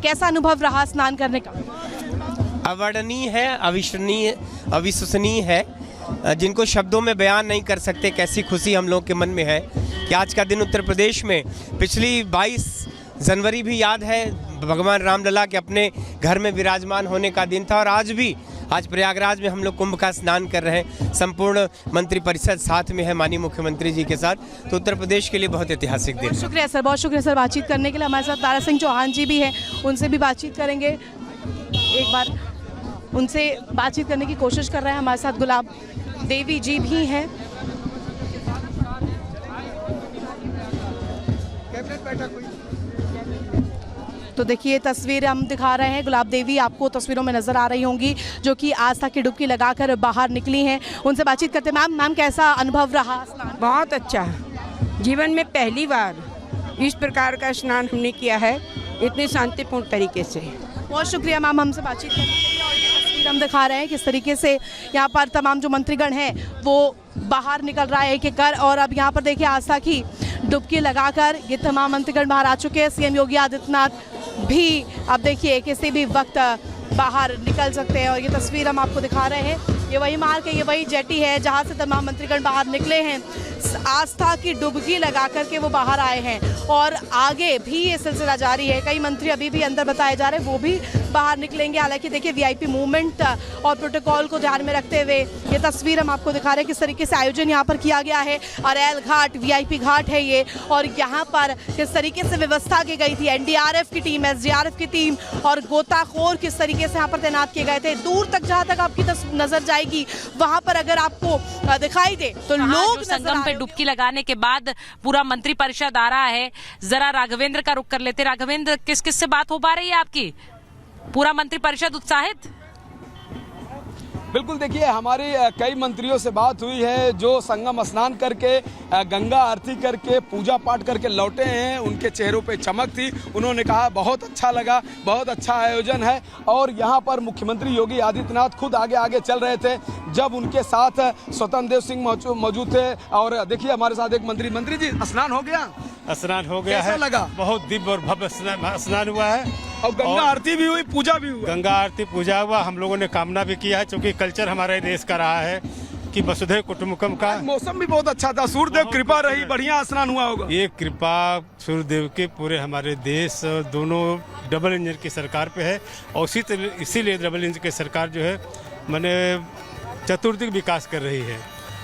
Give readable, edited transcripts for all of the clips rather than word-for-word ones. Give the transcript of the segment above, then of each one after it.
कैसा अनुभव रहा स्नान करने का? अवर्णनीय है, अविश्वसनीय, अविश्वसनीय है, जिनको शब्दों में बयान नहीं कर सकते। कैसी खुशी हम लोग के मन में है कि आज का दिन उत्तर प्रदेश में पिछली 22 जनवरी भी याद है, भगवान रामलला के अपने घर में विराजमान होने का दिन था। और आज प्रयागराज में हम लोग कुंभ का स्नान कर रहे हैं। संपूर्ण मंत्रिपरिषद साथ में है माननीय मुख्यमंत्री जी के साथ, तो उत्तर प्रदेश के लिए बहुत ऐतिहासिक दिन। बहुत शुक्रिया सर, बहुत शुक्रिया सर बातचीत करने के लिए। हमारे साथ दारा सिंह चौहान जी भी हैं, उनसे भी बातचीत करेंगे। एक बार उनसे बातचीत करने की कोशिश कर रहे हैं। हमारे साथ गुलाब देवी जी भी हैं। तो देखिए तस्वीर हम दिखा रहे हैं, गुलाब देवी आपको तस्वीरों में नजर आ रही होंगी जो कि आस्था की डुबकी लगाकर बाहर निकली हैं। उनसे बातचीत करते हैं। मैम कैसा अनुभव रहा स्नान? बहुत अच्छा, जीवन में पहली बार इस प्रकार का स्नान हमने किया है इतने शांतिपूर्ण तरीके से। बहुत शुक्रिया मैम हमसे बातचीत करने के लिए। और ये तस्वीर हम दिखा रहे हैं किस तरीके से यहाँ पर तमाम जो मंत्रीगण हैं वो बाहर निकल रहा है एक-एक कर। और अब यहाँ पर देखिए आस्था की डुबकी लगाकर ये तमाम मंत्रीगण बाहर आ चुके हैं। सीएम योगी आदित्यनाथ भी अब देखिए किसी भी वक्त बाहर निकल सकते हैं। और ये तस्वीर हम आपको दिखा रहे हैं, ये वही मार्ग है, ये वही जेटी है जहाँ से तमाम मंत्रीगण बाहर निकले हैं। आस्था की डुबकी लगा करके वो बाहर आए हैं और आगे भी ये सिलसिला जारी है। कई मंत्री अभी भी अंदर बताए जा रहे हैं, वो भी बाहर निकलेंगे। हालांकि देखिए वीआईपी मूवमेंट और प्रोटोकॉल को ध्यान में रखते हुए ये तस्वीर हम आपको दिखा रहे हैं किस तरीके से आयोजन यहाँ पर किया गया है। अरैल घाट वीआईपी घाट है ये, और यहाँ पर किस तरीके से व्यवस्था की गई थी। एनडीआरएफ की टीम, एसडीआरएफ की टीम और गोताखोर किस तरीके से यहाँ पर तैनात किए गए थे। दूर तक जहाँ तक आपकी नजर जाएगी वहाँ पर अगर आपको दिखाई दे तो लोग संगम पे डुबकी लगाने के बाद पूरा मंत्रिपरिषद आ रहा है। जरा राघवेंद्र का रुख कर लेते। राघवेंद्र, किस किस से बात हो पा रही है आपकी? पूरा मंत्रिपरिषद उत्साहित? बिल्कुल, देखिए हमारी कई मंत्रियों से बात हुई है जो संगम स्नान करके गंगा आरती करके पूजा पाठ करके लौटे हैं। उनके चेहरों पे चमक थी। उन्होंने कहा बहुत अच्छा लगा, बहुत अच्छा आयोजन है। और यहाँ पर मुख्यमंत्री योगी आदित्यनाथ खुद आगे आगे चल रहे थे जब उनके साथ स्वतंत्र देव सिंह मौजूद थे। और देखिए हमारे साथ एक मंत्री जी, स्नान हो गया? स्नान हो गया है, लगा? बहुत दिव्य और भव्य स्नान हुआ है। और गंगा आरती भी हुई, पूजा भी हुआ। गंगा आरती पूजा हुआ। हम लोगों ने कामना भी किया है, क्योंकि कल्चर हमारे देश का रहा है कि वसुधैव कुटुंबकम का। मौसम भी बहुत अच्छा था, सूर्यदेव कृपा रही, बढ़िया स्नान हुआ होगा। ये कृपा सूर्यदेव के पूरे हमारे देश दोनों डबल इंजन की सरकार पे है। और इसीलिए डबल इंजन की सरकार जो है माने चतुर्दिक विकास कर रही है।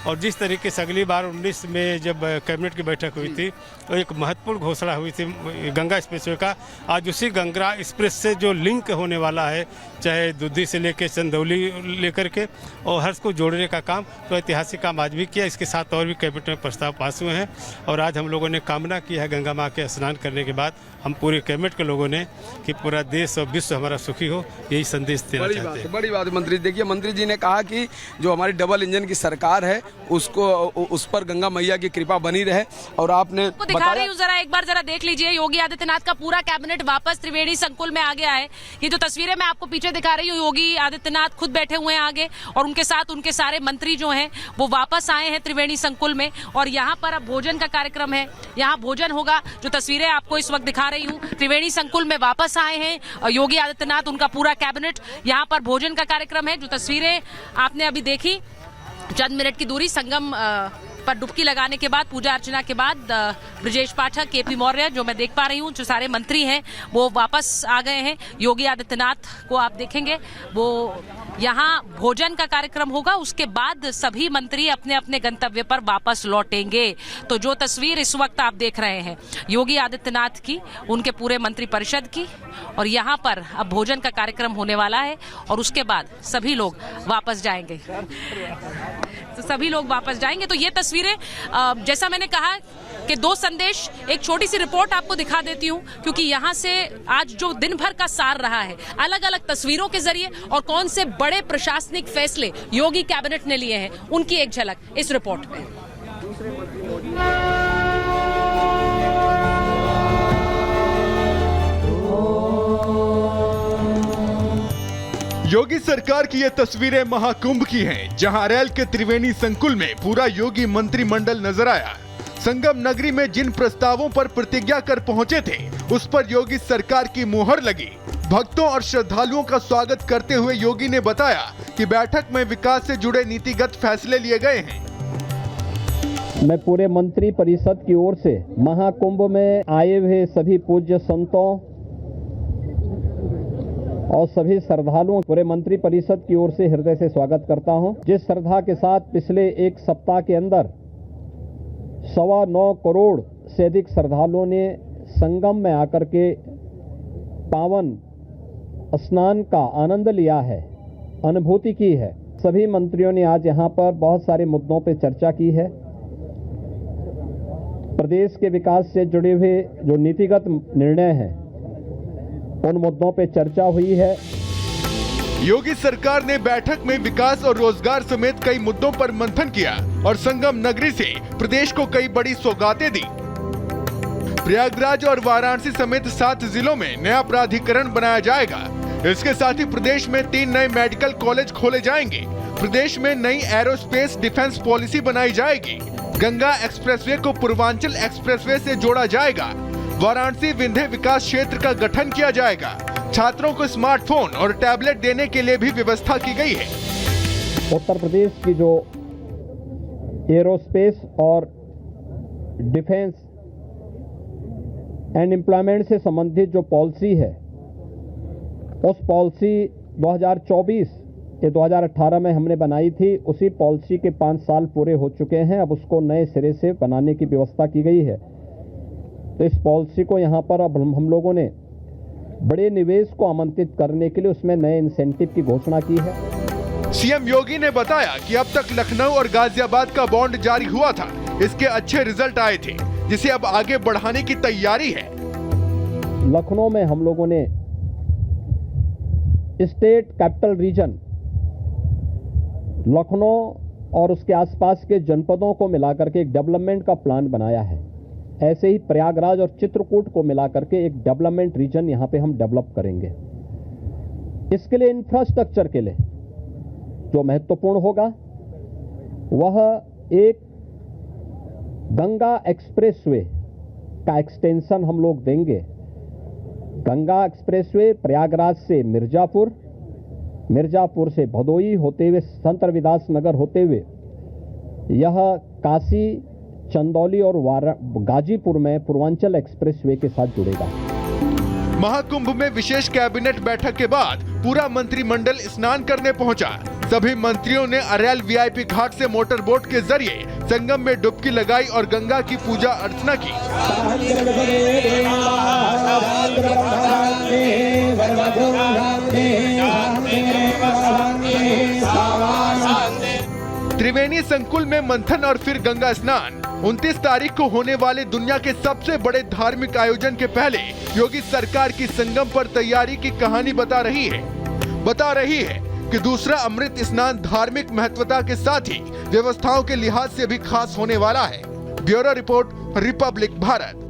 और जिस तरीके से अगली बार 19 में जब कैबिनेट की बैठक हुई थी तो एक महत्वपूर्ण घोषणा हुई थी गंगा एक्सप्रेसवे का। आज उसी गंगा एक्सप्रेस से जो लिंक होने वाला है, चाहे दुद्धी से लेकर चंदौली लेकर के, और हर्ष को जोड़ने का काम, तो ऐतिहासिक काम आज भी किया। इसके साथ और भी कैबिनेट में प्रस्ताव पास हुए हैं। और आज हम लोगों ने कामना की है गंगा माँ के स्नान करने के बाद, हम पूरे कैबिनेट के लोगों ने, कि पूरा देश और विश्व हमारा सुखी हो, यही संदेश देना चाहते हैं। बड़ी बात है मंत्री। देखिए मंत्री जी ने कहा कि जो हमारी डबल इंजन की सरकार है उसको, उस पर गंगा मैया की कृपा बनी रहे। और आपने दिखा रही हूँ, जरा एक बार जरा देख लीजिए, योगी आदित्यनाथ का पूरा कैबिनेट वापस त्रिवेणी संकुल में आ गया है। ये जो तस्वीरें मैं आपको पीछे दिखा रही हूँ, योगी आदित्यनाथ खुद बैठे हुए हैं आगे, और उनके साथ उनके सारे मंत्री जो हैं वो वापस आए हैं त्रिवेणी संकुल में। और यहाँ पर अब भोजन का कार्यक्रम है, यहाँ भोजन होगा। जो तस्वीरें आपको इस वक्त दिखा रही हूँ, त्रिवेणी संकुल में वापस आए हैं योगी आदित्यनाथ, उनका पूरा कैबिनेट। यहाँ पर भोजन का कार्यक्रम है। जो तस्वीरें आपने अभी देखी, चंद मिनट की दूरी संगम पर डुबकी लगाने के बाद, पूजा अर्चना के बाद ब्रजेश पाठक, केपी मौर्य, जो मैं देख पा रही हूँ, जो सारे मंत्री हैं वो वापस आ गए हैं। योगी आदित्यनाथ को आप देखेंगे, वो यहाँ भोजन का कार्यक्रम होगा, उसके बाद सभी मंत्री अपने अपने गंतव्य पर वापस लौटेंगे। तो जो तस्वीर इस वक्त आप देख रहे हैं योगी आदित्यनाथ की, उनके पूरे मंत्रिपरिषद की, और यहाँ पर अब भोजन का कार्यक्रम होने वाला है और उसके बाद सभी लोग वापस जाएंगे। तो सभी लोग वापस जाएंगे। तो ये तस्वीरें, जैसा मैंने कहा कि दो संदेश, एक छोटी सी रिपोर्ट आपको दिखा देती हूँ, क्योंकि यहाँ से आज जो दिन भर का सार रहा है, अलग अलग तस्वीरों के जरिए और कौन से बड़े प्रशासनिक फैसले योगी कैबिनेट ने लिए हैं, उनकी एक झलक इस रिपोर्ट में। योगी सरकार की ये तस्वीरें महाकुंभ की हैं, जहां अरैल के त्रिवेणी संकुल में पूरा योगी मंत्रिमंडल नजर आया। संगम नगरी में जिन प्रस्तावों पर प्रतिज्ञा कर पहुंचे थे, उस पर योगी सरकार की मुहर लगी। भक्तों और श्रद्धालुओं का स्वागत करते हुए योगी ने बताया कि बैठक में विकास से जुड़े नीतिगत फैसले लिए गए हैं। मैं पूरे मंत्री परिषद की ओर से महाकुंभ में आए हुए सभी पूज्य संतों और सभी श्रद्धालुओं पूरे मंत्री परिषद की ओर से हृदय से स्वागत करता हूं। जिस श्रद्धा के साथ पिछले एक सप्ताह के अंदर 9.25 करोड़ से अधिक श्रद्धालुओं ने संगम में आकर के पावन स्नान का आनंद लिया है, अनुभूति की है। सभी मंत्रियों ने आज यहाँ पर बहुत सारे मुद्दों पर चर्चा की है। प्रदेश के विकास से जुड़े हुए जो नीतिगत निर्णय हैं, उन मुद्दों पर चर्चा हुई है। योगी सरकार ने बैठक में विकास और रोजगार समेत कई मुद्दों पर मंथन किया और संगम नगरी से प्रदेश को कई बड़ी सौगातें दी। प्रयागराज और वाराणसी समेत 7 जिलों में नया प्राधिकरण बनाया जाएगा। इसके साथ ही प्रदेश में 3 नए मेडिकल कॉलेज खोले जाएंगे। प्रदेश में नई एरोस्पेस डिफेंस पॉलिसी बनाई जाएगी। गंगा एक्सप्रेसवे को पूर्वांचल एक्सप्रेसवे से जोड़ा जाएगा। वाराणसी विंध्य विकास क्षेत्र का गठन किया जाएगा। छात्रों को स्मार्टफोन और टैबलेट देने के लिए भी व्यवस्था की गई है। उत्तर प्रदेश की जो एरोस्पेस और डिफेंस एंड एम्प्लॉयमेंट से संबंधित जो पॉलिसी है, उस पॉलिसी 2024 ये 2018 में हमने बनाई थी। उसी पॉलिसी के 5 साल पूरे हो चुके हैं। अब उसको नए सिरे से बनाने की व्यवस्था की गई है। तो इस पॉलिसी को यहाँ पर अब हम लोगों ने बड़े निवेश को आमंत्रित करने के लिए उसमें नए इंसेंटिव की घोषणा की है। सीएम योगी ने बताया कि अब तक लखनऊ और गाजियाबाद का बॉन्ड जारी हुआ था। इसके अच्छे रिजल्ट आए थे, जिसे अब आगे बढ़ाने की तैयारी है। लखनऊ में हम लोगों ने स्टेट कैपिटल रीजन लखनऊ और उसके आसपास के जनपदों को मिलाकर के एक डेवलपमेंट का प्लान बनाया है। ऐसे ही प्रयागराज और चित्रकूट को मिलाकर के एक डेवलपमेंट रीजन यहाँ पे हम डेवलप करेंगे। इसके लिए इंफ्रास्ट्रक्चर के लिए जो महत्वपूर्ण होगा वह एक गंगा एक्सप्रेसवे का एक्सटेंशन हम लोग देंगे। गंगा एक्सप्रेसवे प्रयागराज से मिर्जापुर, मिर्जापुर से भदोई होते हुए संत रविदास नगर होते हुए यह काशी, चंदौली और गाजीपुर में पूर्वांचल एक्सप्रेसवे के साथ जुड़ेगा। महाकुंभ में विशेष कैबिनेट बैठक के बाद पूरा मंत्रिमंडल स्नान करने पहुंचा। सभी मंत्रियों ने अरैल वीआईपी घाट से मोटर बोट के जरिए संगम में डुबकी लगाई और गंगा की पूजा अर्चना की। त्रिवेणी संकुल में मंथन और फिर गंगा स्नान। 29 तारीख को होने वाले दुनिया के सबसे बड़े धार्मिक आयोजन के पहले योगी सरकार की संगम पर तैयारी की कहानी बता रही है कि दूसरा अमृत स्नान धार्मिक महत्वता के साथ ही व्यवस्थाओं के लिहाज से भी खास होने वाला है। Bureau report, Republic Bharat.